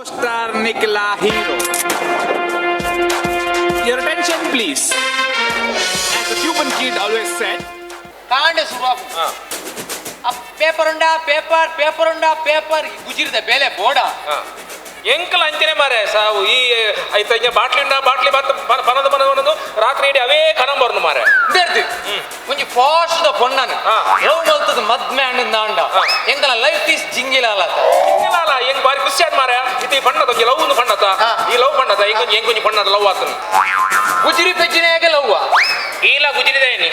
Star निकला hero. Your attention please. As the Cuban kid always said. ಕಾಂಡೆ ಶುರುವಾಗು. Paper ಉಂಡಾ paper ಗುಜಿರಿದ ಬೇಲೆ ಬೋಡ. ಎಂಕಲ್ ಅಂಚನೆ ಮಾರೆ ಸಾವು ಈ ಐತ ಬಾಟ್ಲಿ ಬನದು ರಾತ್ರಿ ಇಡೀ ಅವೇ ಕಣಂ ಬರ್ನು ಮಾರೆ ಇದೇರ್ತಿ ಒಂಜಿ ಫಾಸ್ಟ್ ಪೊಣ್ಣನ ಲವ್ ಮಲ್ತದ ಮದ್ಮೆ ಅಣ್ಣನ ದಾಂಡ ಎಂಕಲ ಲೈಫ್ ಈಸ್ ಜಿಂಗಿಲಾಲ ಎಂಗ್ ಬಾರಿ ಖುಷಿ ಆದ್ ಮಾರೆ ಇದು ಬಣ್ಣದ ಲವ್ ಒಂದು ಬಣ್ಣದ ಈ ಲವ್ ಬಣ್ಣದ ಎಂಕೊಂಜಿ ಬಣ್ಣದ ಲವ್ ಆತನು ಗುಜಿರಿ ಪೆಜ್ಜಿನಾಗೆ ಲವ್ವ ಈಲ ಗುಜಿರಿದೆ ನೀ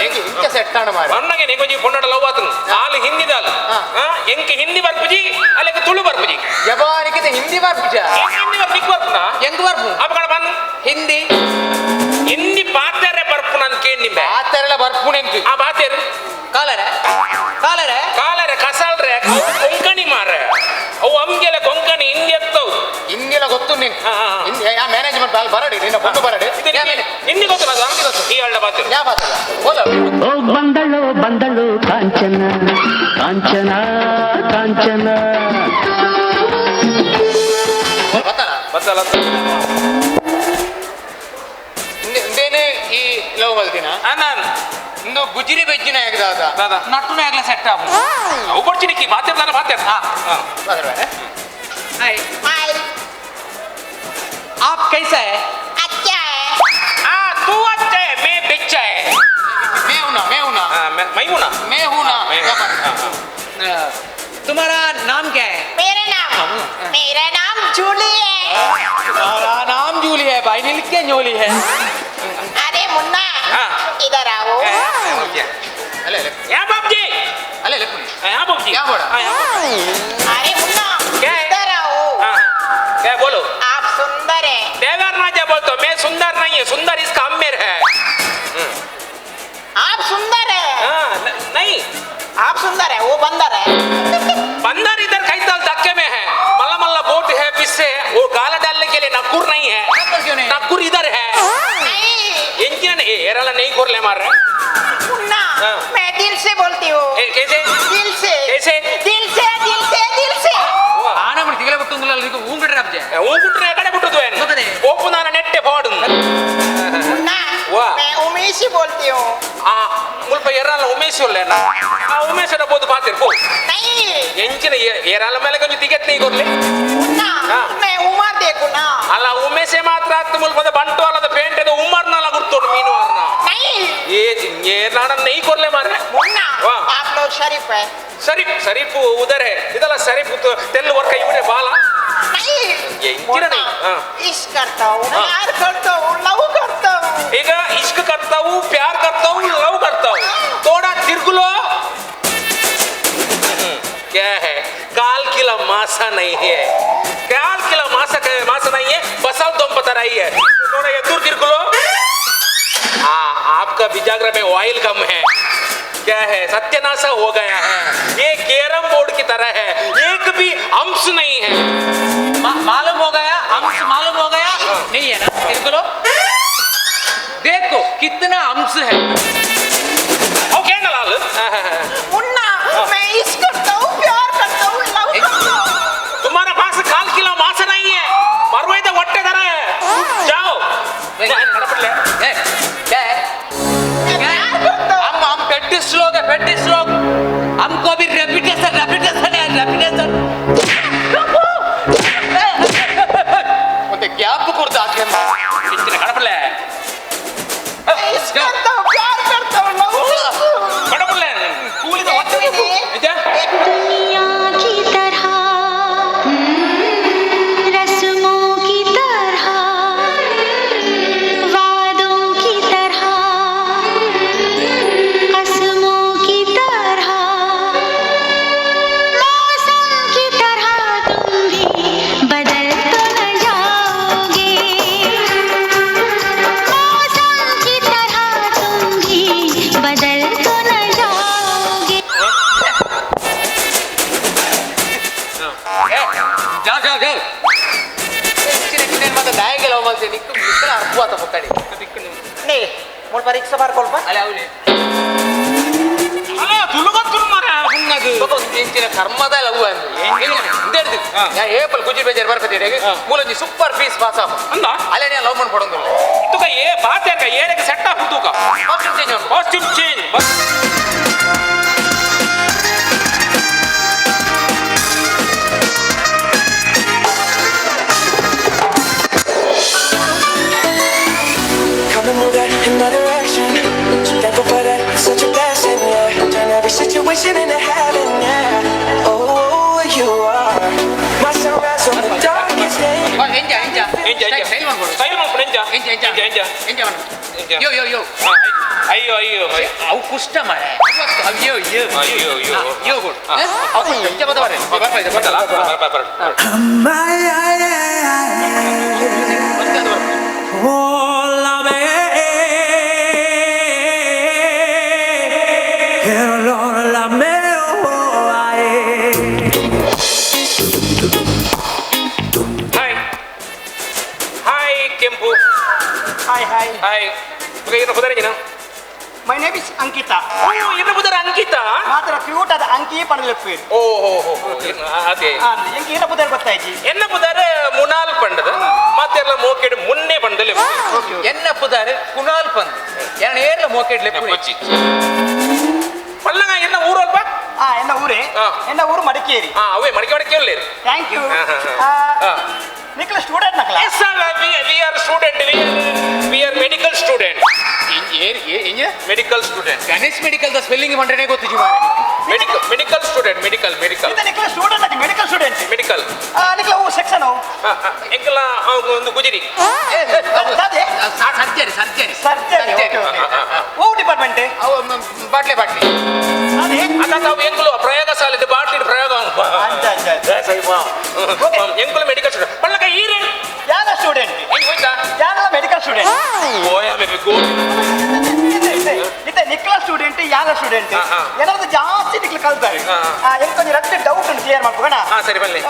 ಇಂಕ ಸೆಟ್ ಕಾಣ ಮಾರೆ ಬಣ್ಣಗೆ ಎಂಕೊಂಜಿ ಬಣ್ಣದ ಲವ್ ಆತನು ಆಲು ಹಿಂದಿ ದಾಲ್ ಎಂಕ ಹಿಂದಿ ಬರ್ಪುಜಿ ಅಲ್ಲಕ್ಕೆ ತುಳು ಬರ್ಪುಜಿ ಜಬಾನಿಕಿತ ಹಿಂದಿ ಬರ್ಪುಜ ಹಿಂದಿ ಬರ್ಪಿಕ್ ಬರ್ಪುನಾ ಎಂಗ್ ಬರ್ಪು ಅಪಕಡ ಬನ್ ಹಿಂದಿ ಎನ್ನಿ ಪಾತ್ರೆ ಬರ್ಪು ನಾನು ಕೇಳಿಂಬೆ ಪಾತ್ರೆಲ್ಲ ಬರ್ಪು ನೆಂಕು ಆ ಬಾತೇರು ಕಾಲರೆ ಕಸಲ್ರೆ ಕೊಂಕಣಿ ಮಾರೆ ಅವು ಅಮ್ಗೆಲ್ಲ ಕೊಂಕಣಿ ಹಿಂದಿ ಎತ್ತವು ಹಿಂದಿಲ ಗೊತ್ತು ನೀನು ಯಾ ಮ್ಯಾನೇಜ್ಮೆಂಟ್ ಬಾಲ್ ಬರಡಿ ನಿನ್ನ ಬಂದು ಬರಡಿ ಹಿಂದಿ ಗೊತ್ತು ಈ ಹಳ್ಳ ಬಾತೇರು ಯಾ ಬಾತಲ್ಲ ಬೋಲ ಓ ಬಂದಳು ಕಾಂಚನ ಕಾಂಚನ ಕಾಂಚನ ಬತ್ತಲ್ಲ ಇಂದೇನೆ ಈ ಲವ್ ಮಲ್ತಿನ ನಾನು ಇಂದು ಗುಜಿರಿ ಬೆಜ್ಜಿನ ಆಗದ ನಟ್ಟುನ ಆಗಲ ಸೆಟ್ ಆಗ ಅವು ಕೊಡ್ಚಿನಿಕ್ಕಿ ಬಾತೇರ್ ಬಾತೇರ್ हाय हाय आप कैसा है अच्छा है हाँ तू अच्छा है मैं बेचा है मैं हूँ ना मैं हूँ ना तुम्हारा नाम क्या है मेरा नाम जूली है तुम्हारा नाम जूली है भाई नील के जोली है अरे मुन्ना इधर आओ अले या बाबजी अले या बाबजी क्या बोला अरे मुन्ना क्या है? इधर आओ क्या बोलो आप सुंदर है देवर ना जा बोलते मैं सुंदर नहीं है सुंदर इसका अम्मेर है आप सुंदर है नहीं आप सुंदर है वो बंदर है बंदर इधर कैताल धक्के में है मल्ला बोट है पिस्से है वो गाला डालने के लिए नक्कुर नहीं है नक्कुर इधर है इंजन एरला नहीं कर ले मार रहे मुन्ना मैं दिल से बोलती हूँ कैसे दिल से कैसे ಆನ ಬಿಟ್ಟು ತಿಗಲ ಬಿಟ್ಟುಂಗಲ್ಲ ಇದು ಊಂಗಡ್ರೆ ಅಬ್ಜೆ ಊಂಗುಟ್ರೆ ಕಡೆ ಬಿಟ್ಟುದು ಏನು ಗೊತ್ತದೆ ಓಪು ನಾನು ನೆಟ್ಟೆ ಪಾಡು मुन्ना मैं उमेश ही बोलती हूँ ಮುಲ್ಪ ಎರಾಲ ಉಮೇಶ್ ಒಲ್ಲೇನಾ ಆ ಉಮೇಶ್ ಅಡ ಬೋದು ಪಾತಿರ್ ಪೋ नहीं ಎಂಚಿನ ಎರಾಲ ಮೇಲೆ ಕೊಂಚ ತಿಗೆತ್ ನೀ ಕೊರ್ಲೆ मुन्ना मैं उमर देखू ना ಅಲ್ಲ ಉಮೇಶೆ ಮಾತ್ರ ಹತ್ತು ಮುಲ್ಪದ ಬಂಟು ಅಲ್ಲದ ಪೇಂಟ್ ಅದು ಉಮ್ಮರ್ನಲ್ಲ ಗುರ್ತೋಡು ಮೀನು ವಾರನ नहीं ये नाना नहीं कर ले मारे मुन्ना वाह। आप लोग शरीफ है शरीफ उधर है इधर शरीफ तेल वर्क इवड़े बाला नहीं ये इंचिना नहीं हाँ। इश्क करता हूँ हाँ। प्यार करता हूँ लव करता हूँ ಈಗ इश्क करता हूँ प्यार करता हूँ लव करता हूँ थोड़ा तिरगुलो क्या है काल किला मासा नहीं है काल किला मासा नहीं है बसल तुम पता रही है थोड़ा ये दूर तिरगुलो हाँ आपका बिजागरा में ऑयल कम है क्या है सत्यानाशा हो गया है ये कैरम बोर्ड की तरह है एक भी अंश नहीं है मालूम हो गया अंश मालूम हो गया नहीं है ना बिल्कुल देखो कितना अंश है ओके नलाल मुन्ना मैं इश्क करता हूँ प्यार करता हूँ लव करता हूँ तुम्हारा पास काल किला मासा नहीं है मरवाइदा वट्टे तरह है जाओ क्या है प्यार करता हूँ हम पेटिस लोग हमको भी रेपुटेशन ಮತ್ತೆ ಗ್ಯಾಪ್ ಕೊಡ್ತಾ इतने कड़पले मैं इश्क करता हूँ प्यार करता हूँ लव करता हूँ कड़पले कूली तो वट्टे दुनिया की तरह रस्मों की तरह वादों की तरह कसमों की तरह मौसम की तरह तुम भी बदल तो न जाओगे मौसम की तरह तुम भी बदल तो न जाओगे जा ಮತ್ತೆ ದಾಯಿಗೆ ಲವ್ ಮಾಡ್ತೀನಿ ನಿಕ್ಕು ನಿಕ್ಕಲ ಅರ್ಪುವಾತ ಪಕ್ಕಡಿ नहीं मोर पर एक सवार कॉल पर ಅಲ್ಲ ಅವಲಿ ಅಲ್ಲ ತುಳುಗ ತುಳು ಮರ ಹುನ್ನದು ಒಂದು ಇಂಚಿನ ಕರ್ಮದ ಲವ್ ಅಂದ್ರೆ ಏಪಲ್ ಗುಜಿ ಬೇಜಾರು ಬರ್ಕತ್ತೀರಿ ಮೂಲಂಜಿ ಸೂಪರ್ ಪೀಸ್ ಪಾಸ್ ಆಫ್ ಅಂದ ಅಲ್ಲೇ ನೀನು ಲವ್ ಮಾಡ್ಕೊಡೋದು ತುಕ ಏ ಬಾತ್ಯಾಕ ಏನಕ್ಕೆ ಸೆಟ್ ಆಫ್ ತೂಕ costume change Move that in my direction. Thankful for that, such a blessing, yeah. Turn every situation into heaven, yeah. Oh, you are my sunrise on the darkest day. Style ಮಾಡ್ಕೊಂಡು ಎಂಜ ಯೋ ಯೋ ಯೋ ಅಯ್ಯೋ ಅಯ್ಯೋ ಅವು ಕುಷ್ಟ ಮಾರೆ ಅಯ್ಯೋ ಅಯ್ಯೋ ಅಯ್ಯೋ ಅಯ್ಯೋ ಯೋ ಕೊಡು ಅವು ಎಂಜ ಬದವರೆ ಬರ್ತಲ್ಲ ಕೆಂಪು Hi, hi. ಹಾಯ್ ಏನು ಬದಲಾಗಿನ My name is Ankita. ಏನು ಬದಲ ಅಂಕಿತ ಮಾತ್ರ ಕ್ಯೂಟ್ ಆದ ಅಂಕಿ ಪಣಲೆಪ್ಪು. ಓ ಹೋ ಹೋ ಅದೇ ಎಂಕಿ ಏನ ಬುದರ್ ಗೊತ್ತಾಯ್ತಿ? ಎನ್ನ ಬುದಾರೆ ಮುನಾಲ್ ಪಂಡದ ಮತ್ತೆಲ್ಲ ಮೋಕೆಡ್ ಮುನ್ನೆ ಪಂಡದಲ್ಲಿ ಎನ್ನ ಪುದಾರೆ ಕುನಾಲ್ ಪಂದ್ ಯಾನ್ ಏರ್ಲ ಮೋಕೆಡ್ ಲೆಪ್ಪು ಕೊಚ್ಚಿ ಪಲ್ಲಂಗ ಎನ್ನ ಊರಲ್ಪ ಎನ್ನ ಊರೇ ಎನ್ನ ಊರು ಮಡಿಕೇರಿ. ಅವೇ ಮಡಿಕೆ ಒಳ್ಳೆ ಥ್ಯಾಂಕ್ ಯು. ನಿಕ್ಲ ಸ್ಟೂಡೆಂಟ್ ನಕ್ಲ S V R student V R medical student medical student Ganesh medical ದ ಸ್ಪೆಲ್ಲಿಂಗ್ ಮಾಡ್ರೇನೆ ಗೊತ್ತು ಜೀವ ಮೆಡಿಕಲ್ ಸ್ಟೂಡೆಂಟ್ ಮೆಡಿಕಲ್ ಇದು ನಿಕ್ಲ ಸ್ಟೂಡೆಂಟ್ ಅದು ಮೆಡಿಕಲ್ ಸ್ಟೂಡೆಂಟ್ ಮೆಡಿಕಲ್ ನಿಕ್ಲ ಓ ಸೆಕ್ಷನ್ ಎಂಕಲ ಒಂದು ಗುಜರಿ ಸರ್ಜರಿ ಸರ್ಜರಿ ಸರ್ಜರಿ ಓ ಡಿಪಾರ್ಟ್ಮೆಂಟ್ ಬಾಟ್ಲೆ ಬಾಟ್ಲೆ ಅದೇ ಅದಾಗ ಅವು ಎಂಕಲು ಪ್ರಯೋಗಶಾಲೆ ಬಾಟ್ಲಿ ಪ್ರಯೋಗ ಎಂಕಲು ಮೆಡಿಕಲ್ ಸ್ಟೂಡೆಂಟ್ ಪಲ್ಲಕ ಈರೆ ಯಾನ ಸ್ಟೂಡೆಂಟ್ ಹೆಂಗ್ ಹೋಯ್ತಾ ಯಾನ ಮೆಡಿಕಲ್ ಸ್ಟೂಡೆಂಟ್ ಓಯ ಬೇಬಿ ಗೋ ಇತ್ತೆ ನಿಕ್ಲ ಸ್ಟೂಡೆಂಟ್ ಯಾನ ಸ್ಟೂಡೆಂಟ್ ಏನಾದ್ರು ಜಾಸ್ತಿ ನಿಕ್ಲ ಕಲ್ತಾರೆ ಎಂಕೊಂದು ರಟ್ಟ ಡೌಟ್ ಉಂಟು ಕ್ಲಿಯರ್ ಮಾಡ್ಕೋಣ ಸರಿ ಬನ್ನಿ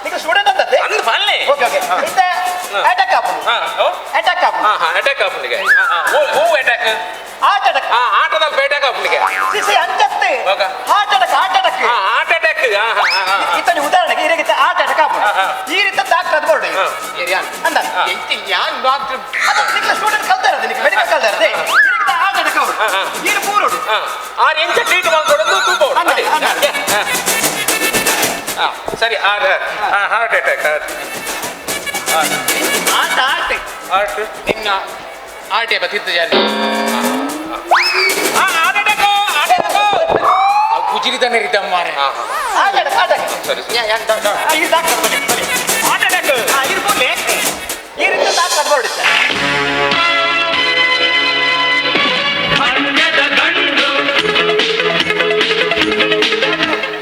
ನಿಕ್ಲ ಸ್ಟೂಡೆಂಟ್ ಅಂತದ್ದೆ ಅಂದ್ ಬನ್ನಿ ಓಕೆ ಓಕೆ ಇತ್ತೆ ಅಟ್ಯಾಕ್ ಆಪು ಅಟ್ಯಾಕ್ ಆಪು ಅಟ್ಯಾಕ್ ಆಪನಿಗೆ ಓ ಅಟ್ಯಾಕ್ ಆಟದಲ್ಲಿ ಬೇಟಾಕ ಆಪನಿಗೆ ಸಿಸಿ ಅಂಜತ್ತೆ ಹಾರ್ಟ್ ಅಟ್ಯಾಕ್ ಹಾರ್ಟ್ ಅಟ್ಯಾಕ್ ಇತ್ತನೆ ಉದಾಹರಣೆಗೆ ಇರಗಿತ್ತೆ ಹಾರ್ಟ್ ಅಟ್ಯಾಕ್ ಆಪು ಈ ರೀತಿ ಡಾಕ್ಟರ್ ಅದು ಬೋರ್ಡ್ ಅಂದ ಯಾನ್ ಡಾಕ್ಟರ್ ಅದು ನಿಕ್ಲ ಸ್ಟೂಡೆಂಟ್ ಕಲ್ತಾರೆ ನಿಕ್ಲ ಮೆಡಿಕಲ್ ಕಲ್ತಾರೆ ಇರಗಿತ್ತೆ ಹಾರ್ಟ್ ಅಟ್ಯಾಕ್ ಅವರು ನೀನು ಪೂರೋಡು ಎಂತ ಟ್ರೀಟ್ ಮಾಡ್ಕೊಡೋದು ತುಂಬ ಸರಿ ಹಾರ್ಟ್ ಅಟ್ಯಾಕ್ ಹಾರ್ಟ್ ನಿನ್ನ ಆಟೆ ಬತ್ತಿತ್ತು ಜಾರಿ ಗುಜರಿ ತಾನೆ ರೀತ ಮಾರೆ ಸರಿ ಈ ಡಾಕ್ಟರ್ ಬನ್ನಿ ಹಾರ್ಟ್ ಅಟ್ಯಾಕ್ ಇರ್ಬೋದು ಈ ರೀತಿ ಡಾಕ್ಟರ್ ಅದು ಬೋರ್ಡ್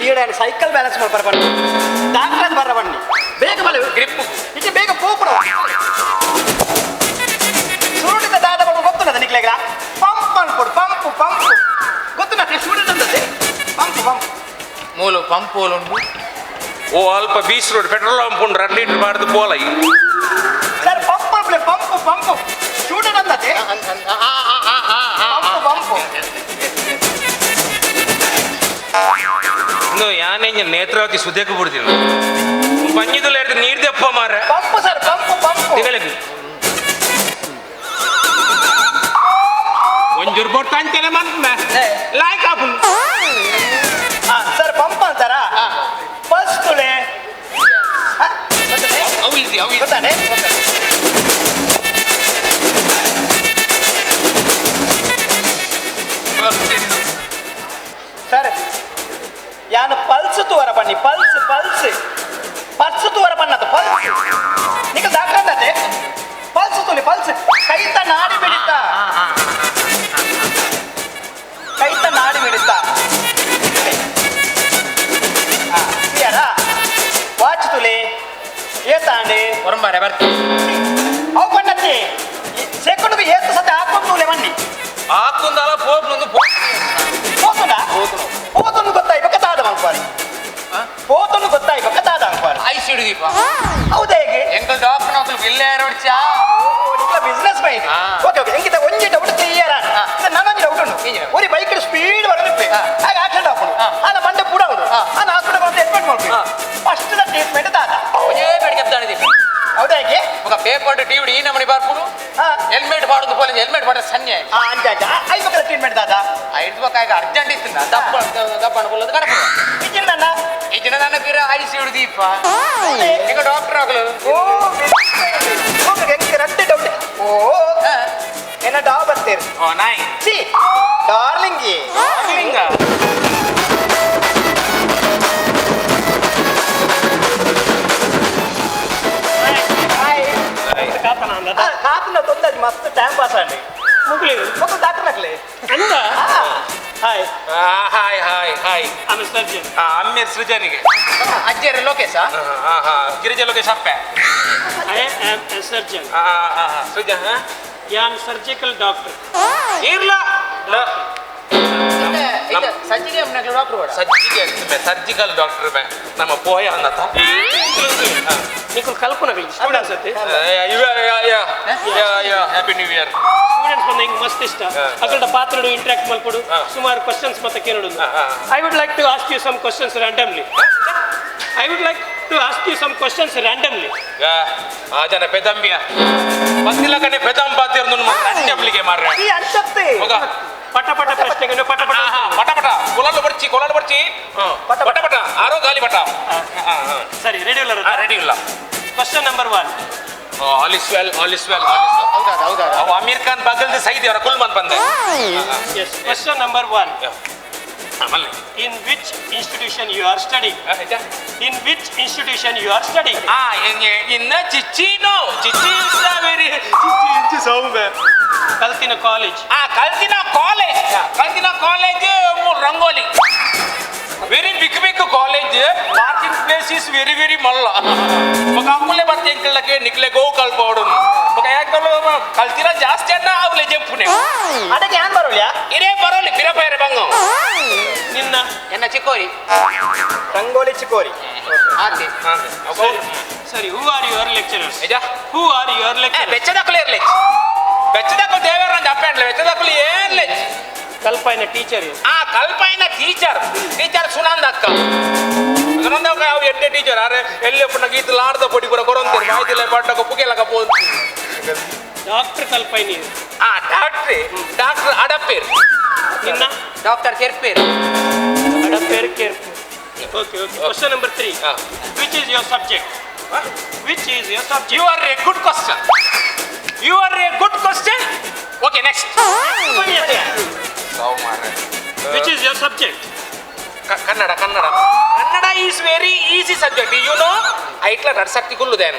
ಈಡ ಸೈಕಲ್ ಬ್ಯಾಲೆನ್ಸ್ ಮಾಡಿ ಬರಬಂಡು ಡಾಕ್ಟರ್ ಬರ್ರ ಬನ್ನಿ ಬೇಗ ಬಲ್ಲ ಗ್ರಿಪ್ ಇದು ಬೇಗ ಪೋಪಡ ಸುರುಡಿದ ದಾದ ಬಣ್ಣ ಗೊತ್ತುನದ ನಿಕ್ಲೆಗ ಪಂಪ್ ಅನ್ಕೊಡು ಪಂಪು ಪಂಪು ಗೊತ್ತು ನಾ ಸ್ಟೂಡೆಂಟ್ ಅಂತದೆ ಪಂಪು ಪಂಪು ಮೂಲು ಪಂಪೋಲುಂಡು ಓ ಅಲ್ಪ ಬೀಚ್ ರೋಡ್ ಪೆಟ್ರೋಲ್ ಪಂಪ್ ಉಂಡು 2 ಲೀಟರ್ ಮಾಡಿದ ಪೋಲ ಸರ್ ಪಂಪ್ ಅನ್ಬಿಡಿ ಪಂಪು ಪಂಪು ಸ್ಟೂಡೆಂಟ್ ಅಂತದೆ ಪಂಪು ಪಂಪು ಇನ್ನು ಯಾನೆ ನೇತ್ರಾವತಿ ಸುದೇಕು ಬಿಡ್ತೀನಿ ಪಂಜಿದಲ್ಲಿ ಹಿಡಿದು ನೀರ್ದೆಪ್ಪ ಮಾರ ಪಂಪು ಸರ್ ಪಂಪು ಪಂಪು ತಿಂಗಳಿಗೆ ಒಂಜೂರು ಬೊಟ್ಟು ಅಂತಾನೆ ಮಂತ ಲಾಯ್ಕ್ ಆಪು ಸರ್ ಪಂಪ್ ಅಂತಾರ ಬಸ್ ತುಳೆ ಅವು ಈಸಿ ಅವು ಗೊತ್ತಾನೆ ಸರ್ ಯಾನು ಪಲ್ಸ್ ತೂವರ ಬನ್ನಿ ಪಲ್ಸ್ ಪಲ್ಸ್ ಪಲ್ಸ್ ತೂವರ ಬನ್ನದು ಪಲ್ಸ್ ನಿಕ ಡಾಕ್ಟರ್ ಅಂದತೆ ಪಲ್ಸ್ ತುಲಿ ಪಲ್ಸ್ ಕೈತ ನಾಡಿ ಬಿಡಿತ ಕೈತ ನಾಡಿ ಬಿಡಿತ ಕ್ಲಿಯರಾ ವಾಚ್ ತುಲಿ ಏತಾಂಡೆ ಹೊರಂಬಾರೆ ಬರ್ತೀನಿ ಅವು ಬನ್ನತ್ತೆ ಸೆಕೆಂಡ್ಗೆ ಏತು ಸತೆ ಹಾಕೊಂಡು ತೂಲೆ ಬನ್ನಿ ಹಾಕುಂದಲ್ಲ ಪೋಪ್ನೊಂದು ಹೋತುನಾ ಹೋತುನು ಗೊತ್ತಾಯ್ಬೇಕು ತಾದ ಮಾಡ್ಪಾರಿ ಹೋತುನು ಗೊತ್ತಾಯ್ಬೇಕು ತಾದ ಮಾಡ್ಪಾರಿ ಐಸ್ ಹಿಡಿದೀಪ ಹೌದಾ ಹೇಗೆ ಎಂಕಲ್ ಡಾಕ್ಟರ್ ನೌಕಲ್ ಬಿಲ್ಲೆ ರೋಡ್ಚಾ ಬಿಸ್ನೆಸ್ ಬೈಕ್ ಓಕೆ ಓಕೆ ಎಂಗಿತ ಒಂಜಿ ಡೌಟ್ ಕ್ಲಿಯರ್ ನನ್ನೊಂಜಿ ಡೌಟ್ ಉಂಟು ಒರಿ ಬೈಕ್ ಸ್ಪೀಡ್ ಬರಲಿಪ್ಪೆ ಹಾಗೆ ಆಕ್ಸಿಡೆಂಟ್ ಹಾಕೊಂಡು ಆನ ಮಂಡೆ ಪೂಡ ಉಂಟು ನಾನು ಹಾಸ್ಪಿಟಲ್ ಬಂದು ಟ್ರೀಟ್ಮೆಂಟ್ ಮಾಡ್ತೀನಿ ಫಸ್ಟ್ ಟ್ರೀಟ್ಮೆಂಟ್ ದಾದ ಒಂದೇ ಬೇಡ చెప్తాను ಹೌದಾ ಹೇಗೆ ఒక పేపర్ టీవీ ఈ నమని బార్పుడు ಹೆಲ್ಮೆಟ್ ಬಾಡುದು ಪೋಲಿ ಹೆಲ್ಮೆಟ್ ಬಾಡ ಸನ್ನೆ ಅಂತೆ ಐದು ಕಡೆ ಟ್ರೀಟ್ಮೆಂಟ್ ದಾದ ಐದು ಬಕಾಗ ಅರ್ಜೆಂಟ್ ಇತ್ತಿನ ದಪ್ಪ ದಪ್ಪ ಅನ್ಕೊಳ್ಳೋದು ಕಡಪ ಇಜ್ಜಿನ ನನ್ನ ಇಜ್ಜಿನ ನನ್ನ ಪೀರ ಐಸಿಯು ದೀಪ ಈಗ ಡಾಕ್ಟರ್ ಆಗಲು ಹೆಂಗೆ ರಡ್ಡೆ ಡೌಟ್ ಓ ಏನ ಡಾ ಬರ್ತೀರಿ ಓ ನಾಯಿ ಸಿ ಡಾರ್ಲಿಂಗಿ ಹಿಂಗ ಕಾತನ ತೊಂದರಿ ಮಸ್ತ್ ಟೈಮ್ ಪಾಸ್ ಅಂడి ಮುಗ್ಲಿ ಮಗ ಡಾಕ್ಟರ್ ಆಗ್ಲಿ ಅಂದ ಹಾಯ್ ಹಾಯ್ ಹಾಯ್ ಹಾಯ್ ಆమె ಸರ್ಜನ್ ಅಮ್ಮೆ ಸೃಜನಿಗೆ ಅಜ್ಜೇರಿ ಲೋಕೇಶ ಗಿರಿಜ ಲೋಕೇಶ್ ಅಪ್ಪೆ I am a surgeon Srija am surgical doctor ಇರ್ಲ ಸಜ್ಜಿಗೆ ಡಾಕ್ಟರ್ ಬೇಡ ಸಜ್ಜಿಗೆ ಸರ್ಜಿಕಲ್ ಡಾಕ್ಟರ್ ನಮ್ಮ ಪೋಯ ಅನ್ನತ್ತ నీకు కల్పనಗಳು ಸ್ಟೂಡೆಂಟ್ಸ್ ಅತ್ತೆ ಹ್ಯಾಪಿ ನ್ಯೂ ಇಯರ್ ಸ್ಟೂಡೆಂಟ್ಸ್ ಬಂದ ಹಿಂಗ್ ಮಸ್ತ್ ಇಷ್ಟ ಅಕಲ್ಡ ಪಾತ್ರಡು ಇಂಟರಾಕ್ಟ್ ಮಾಡ್ಕೊಡು ಸುಮಾರು ಕ್ವಶನ್ಸ್ ಮತ್ತೆ ಕೇಳೋದು I would like to ask you some questions randomly ಆ ಜನ ಪೆದಂಬಿಯ ಬಂದಿಲ್ಲ ಕಡೆ ಪೆದಂ ಪಾತಿರ್ನು ರ್ಯಾಂಡಮ್ಲಿಗೆ ಮಾರ್ರೆ ಈ ಅನ್ಸತ್ತೆ ಹೋಗ ಪಟ ಪಟ ಪ್ರಶ್ನೆಗಳು ಪಟ ಪಟ ಪಟ ಪಟ ಕೊಲಾಲು ಬರ್ಚಿ ಪಟ ಪಟ ಆರೋ ಗಾಲಿ ಪಟ ಸರಿ ರೆಡಿ ಇಲ್ಲ question number 1 all is well ಹೌದಾ ಅವು ಅಮೀರ್ ಖಾನ್ ಬಗಲ್ದ ಸೈದಿ ಅವರ ಕುಲ್ಮನ್ ಬಂದೆ yes question number 1 ಆಮೇಲೆ in which institution you are studying ಇನ್ನ ಚಿಚ್ಚಿನೋ ಚಿಚ್ಚಿ ವೆರಿ ಚಿಚ್ಚಿ ಸೌಮ್ಯ ಕಲ್ತಿನ ಕಾಲೇಜ್ ಕಲ್ತಿನ college rangoli very big college parking place is very ಮಲ್ಲ ఒక అమ్ములే బర్తే ఇంకళ్ళకి నిక్లే గో కల్పోవడం ఒక ఏకదలో కల్తిన జాస్తి అన్న అవలే చెప్పునే ಅದಕ್ಕೆ ಯಾನ್ ಬರೋಲ್ಯಾ ಇರೇ ಬರೋಲಿ ಪಿರಪೈರೆ ಬಂಗಂ ನಿನ್ನ ಎನ್ನ ಚಿಕ್ಕೋರಿ ರಂಗೋಲಿ ಚಿಕೋರಿ ಆತಿ ಸರಿ ಹೂ ಆರ್ ಯುವರ್ ಲೆಕ್ಚರರ್ಸ್ ಎಜಾ ಬೆಚ್ಚದಕ್ಕಲು ಇರ್ಲಿ ಬೆಚ್ಚದಕ್ಕಲು ದೇವರನ್ನ చెప్పండి ಬೆಚ್ಚದಕ್ಕಲು ಏನ್ಲೆ ಕಲ್ಪೈನ ಟೀಚರ್ ಕಲ್ಪೈನ ಟೀಚರ್ ಸುನಂದಕ್ಕ ಸುನಂದಕ್ಕ ಅವು ಎಡ್ಡೆ ಟೀಚರ್ ಅರೆ ಎಲ್ಲಿಯಪ್ಪ ಗೀತಲು ಆಡ್ದ ಪೊಡಿ ಪುರ ಕೊರಂತೀರಿ ಮಾಹಿತಿಲ್ಲ ಪಟ್ಟಕ ಪುಗೆಲಕ ಪೋದು ಡಾಕ್ಟರ್ ಕಲ್ಪೈನಿ ಡಾಕ್ಟರ್ ಅಡಪೇರ್ ನಿನ್ನ ಡಾಕ್ಟರ್ ಕೆರ್ಪೇರ್ ಅಡಪೇರ್ ಕೇರ್ಪು okay question number 3 which is your subject you are a good question okay next which is your subject kannada is very easy subject you know ಐಟ್ಲ ನಡ್ಸಕ್ತಿ ಕುಲ್ಲುದೇನು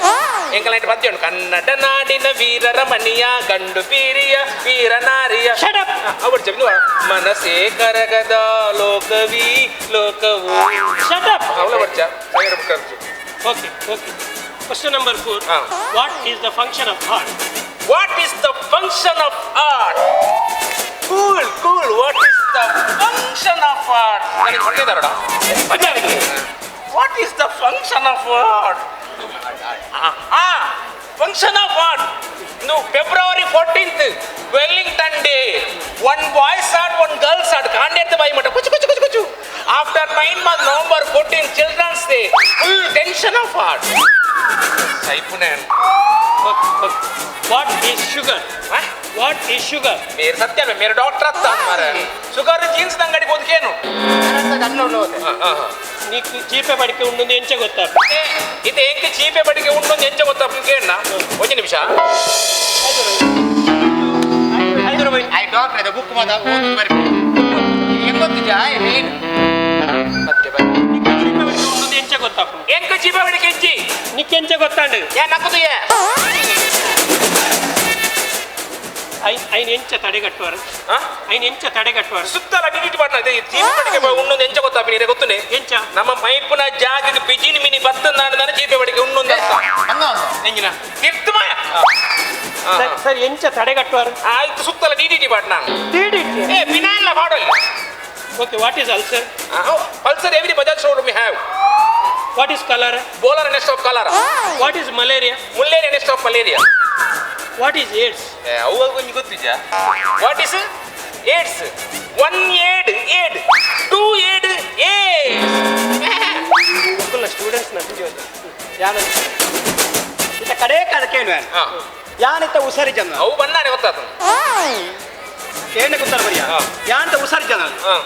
ಎಂಕಲೈಟ್ ಪದ್ಯ ಉಂಟು ಕನ್ನಡ ನಾಡಿನ ವೀರರ ಮನಿಯ ಗಂಡು ಪೀರಿಯ ವೀರ ನಾರಿಯ ಅವರು చెప్పి ಮನಸೇ ಕರಗದ ಲೋಕವು ಅವಳ ಬರ್ಚ ಸೈರ ಬುಕ್ಕರ್ಜು okay question number 4 what is the function of art what is the function of art cool what is the function of art ನನಗೆ ಹೊರಗೆದಾರಡ what is the function of art function of art no February 14th Wellington Day one boys art one girls art kandet bai mata kuchu after 9 months November 14th children's day full tension of art saipunen what is sugar మీరు సత్యమే మీరు doctor అత్తాను మరి sugar jeans ಅಂಗಡಿ ಬದುಕೇನು నీకు చీపే బడికి ఉంటుంది ఎంచ ಗೊತ್ತಾ ಇದು ಹೆಂಗೆ ಚೀಪೆ ಬಡಿಗೆ ಉಂಟೊಂದು ಎಂಚ ಗೊತ್ತಾ ಕೇಳಣ್ಣ ಒಂದು ನಿಮಿಷ ಐ ಡಾಕ್ಟರ್ ಅದು ಬುಕ್ ಮಾಡ ಓದಿ ಬರ್ಬೇಕು ಹೆಂಗ್ ಗೊತ್ತಿದ್ಯಾ ಏನು ಮತ್ತೆ చీపే బడికి ఉంటుంది ఎంచ ಗೊತ್ತಾ ಹೆಂಗೆ ಚೀಪೆ ಬಡಿಗೆ ಎಂಚಿ నీకు ఎంచ ಗೊತ್ತಾండు ನಕ್ಕದು ಐನ್ ಎಂಚ ತಡೆಗಟ್ಟುವರು ಸುತ್ತಲ ಡಿಲೀಟ್ ಮಾಡ್ತಾ ಚೀಪೆ ಬಡಿಗೆ ಉಣ್ಣೊಂದು ಎಂಚ ಗೊತ್ತಾ ನೀರೇ ಗೊತ್ತುನೆ ಎಂಚ ನಮ್ಮ ಮೈಪುನ ಜಾಗಕ್ಕೆ ಪಿಜಿನ್ ಮಿನಿ ಬತ್ತಂದಾಡ ಚೀಪೆ ಬಡಿಗೆ ಉಣ್ಣೊಂದು ಎಂಜಿನ ನಿರ್ತಮಯ ಸರಿ ಎಂಚ ತಡೆಗಟ್ಟುವರು ಆಯ್ತು ಸುತ್ತಲ ಡಿಡಿಟಿ ಪಾಟ್ ನಾನು ಫಿನಾಯಿಲ್ ಮಾಡೋಲ್ಲ okay what is ulcer Pulsar every Bajaj showroom have what is colour bowler nest of colour what is malaria ಮುಲ್ಲೇರಿಯಾ nest of malaria what is AIDS ಅವು ನಿಮಗೆ ಗೊತ್ತಿದ್ಯಾ what is AIDS 1 aid 2 aid AIDS students ಯಾನ ಇತ್ತ ಕಡೆ ಕಾಲ ಕೇಳುವ ಯಾನಿತ್ತ ಉಸಾರಿ ಜನ ಅವು ಬಣ್ಣಾನೆ ಗೊತ್ತಾತು ಏನೇ ಗೊತ್ತಾರ ಬರಿಯ ಯಾಂತ ಉಸಾರಿ ಜನ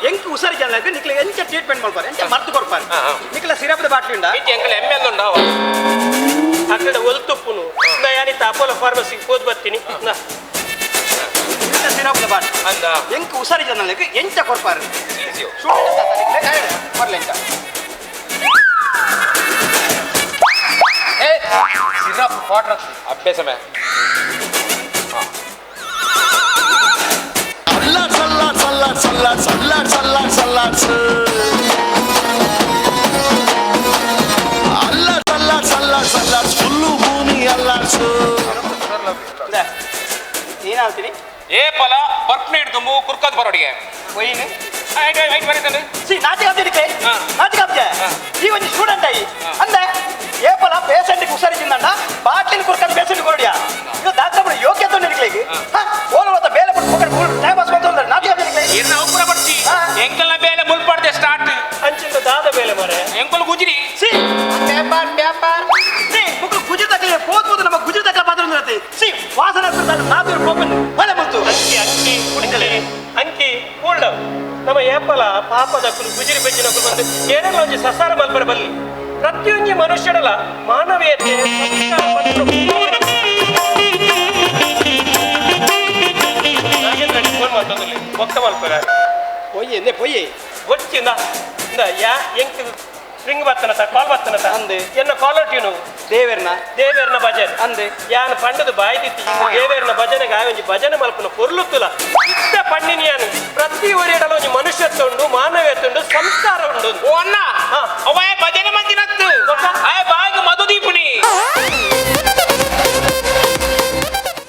ಎಂಕ್ ಉಸಾರಿ ಜನ ನಿಕ್ಲೆ ಎಂಚ ಟ್ರೀಟ್ಮೆಂಟ್ ಮಾಡ್ತಾರೆ ಎಂಚ ಮರ್ತು ಕೊಡ್ತಾರೆ ನಿಕ್ಲ ಸಿರಪ್ದ ಬಾಟ್ಲಿ ಉಂಡ ಎಂಕಲ್ ಎಮ್ಮೆ ಉಂಡಾವ ಅక్కడ ಒಲ್ತುಪ್ಪುನು ನಾ ಯಾನಿತ್ತ ಅಪೋಲೋ ಫಾರ್ಮಸಿಗೆ ಹೋದ್ ಬರ್ತೀನಿ ಸಿರಪ್ದ ಬಾಟ್ ಅಂದ ಎಂಕ್ ಉಸಾರಿ ಜನ ಎಂಚ ಕೊಡ್ಪಾರೆ ಬರ್ಲಿ ಎಂಚ ಸಿರಪ್ ವಾಟರ್ ಅಭ್ಯಾಸ ಮೇ ನೀನ್ ಹೇಳ್ತೀನಿ ಏ ಪಲ ಬರ್ಕ್ನೆ ಹಿಡ್ದು ಕುರ್ಕದ್ ಬರೋಡಿಗೆ ಒಯ್ಯಿನಿ ಐಟ್ ಬರೀತಾನೆ ಸಿ ನಾಚಿಕ ಹಬ್ದಿಕ್ಕೆ ನಾಚಿಕ ಹಬ್ಜೆ ಈ ಒಂದು ಸ್ಟೂಡೆಂಟ್ ಆಗಿ ಅಂದೆ ಏಪಲ ಪೇಷಂಟ್ ಹುಷಾರಿದ್ದಂಡ ಬಾಟ್ಲಿನ ಕುರ್ಕೊಂಡು ಪೇಷಂಟ್ ಕೊಡಿಯಾ ಇದು ಡಾಕ್ಟರ್ ಯೋಗ್ಯತೆ ನಿಡ್ಲಿಕ್ಕೆ ಓಲವತ್ತ ಬೇಲೆ ಬಿಟ್ಟು ಟೈಮ್ ಪಾಸ್ ಮಾಡ್ತಾರೆ ನಾಚಿಕ ಹಬ್ದಿಕ್ಕೆ ಇರ್ನ ಉಪರ ಬರ್ತಿ ಎಂಕಲ್ನ ಬೇಲೆ ಮುಲ್ಪಡ್ದೆ ಸ್ಟಾರ್ಟ್ ಅಂಚಿಂದ ದಾದ ಬೇಲೆ ಮಾರೆ ಎಂಕಲ್ ಗುಜಿರಿ ಸಿ ಪೇಪರ್ ಪೇಪರ್ ಸಿ ಮುಕ್ಳು ಗುಜರಾತಕ್ಕೆ ಹೋದ್ಬೋದು ನಮ್ಮ ಗುಜರಾತಕ್ಕೆ ಪಾತ್ರ ಇರುತ್ತೆ ಸಿ ವಾಸನೆ ಬಿಡ್ತಾರೆ ನಾದು ಓಪನ್ ಹೊಳೆ ಬಂತು ಅಂಕಿ ಅಂಕಿ ಕುಡಿತಲೆ ಅಂಕಿ ಕೂಲ್ಡ್ ನಮ್ಮ ಏಪಲ ಪಾಪದ ಗುಜಿರಿ ಬೆಜ್ಜಿನ ಬಂದು ಏನೆಲ್ಲ ಒಂದು ಸಸಾರ ಮಲ್ಪರ ಬಲ್ಲಿ ಪ್ರತಿಯೊಂದು ಮನುಷ್ಯರಲ್ಲ ಮಾನವೀಯತೆ ಫೋನ್ ಮಾಡ್ತದಲ್ಲಿ ಒಕ್ಕ ಮಲ್ಪರ ಪೊಯ್ಯೆ ಎಂದೇ ಪೊಯ್ಯೆ ಗೊತ್ತಿಂದ ಯಾ ಎಂಕ್ ಸ್ಪ್ರಿಂಗ್ ಬರ್ತನತ ಕಾಲ್ ಬರ್ತನತ ಅಂದೆ ಎನ್ನ ಕಾಲರ್ ಟ್ಯೂನು ದೇವೇರ್ನ ಭಜನೆ ಅಂದೆ ಯಾನು ಪಂಡದ ಬಾಯಿ ತಿತ್ತಿ ದೇವೇರ್ನ ಭಜನೆಗೆ ಆಯೊಂಜಿ ಭಜನೆ ಮಲ್ಪನ ಕೊರ್ಲುತ್ತುಲ ಇಷ್ಟ ಪಣ್ಣಿನಿ ಯಾನು ಪ್ರತಿ ಒರಿಯಡಲ ಒಂಜಿ ಮನುಷ್ಯತ್ವ ಉಂಡು ಮಾನವೀಯತೆ ಉಂಡು ಸಂಸ್ಕಾರ ಉಂಡು ಓ ಅಣ್ಣ ಅವಾಯ ಭಜನೆ ಮಂದಿನತ್ತು ಆಯ ಬಾಯಿಗೆ ಮಧುದೀಪುನಿ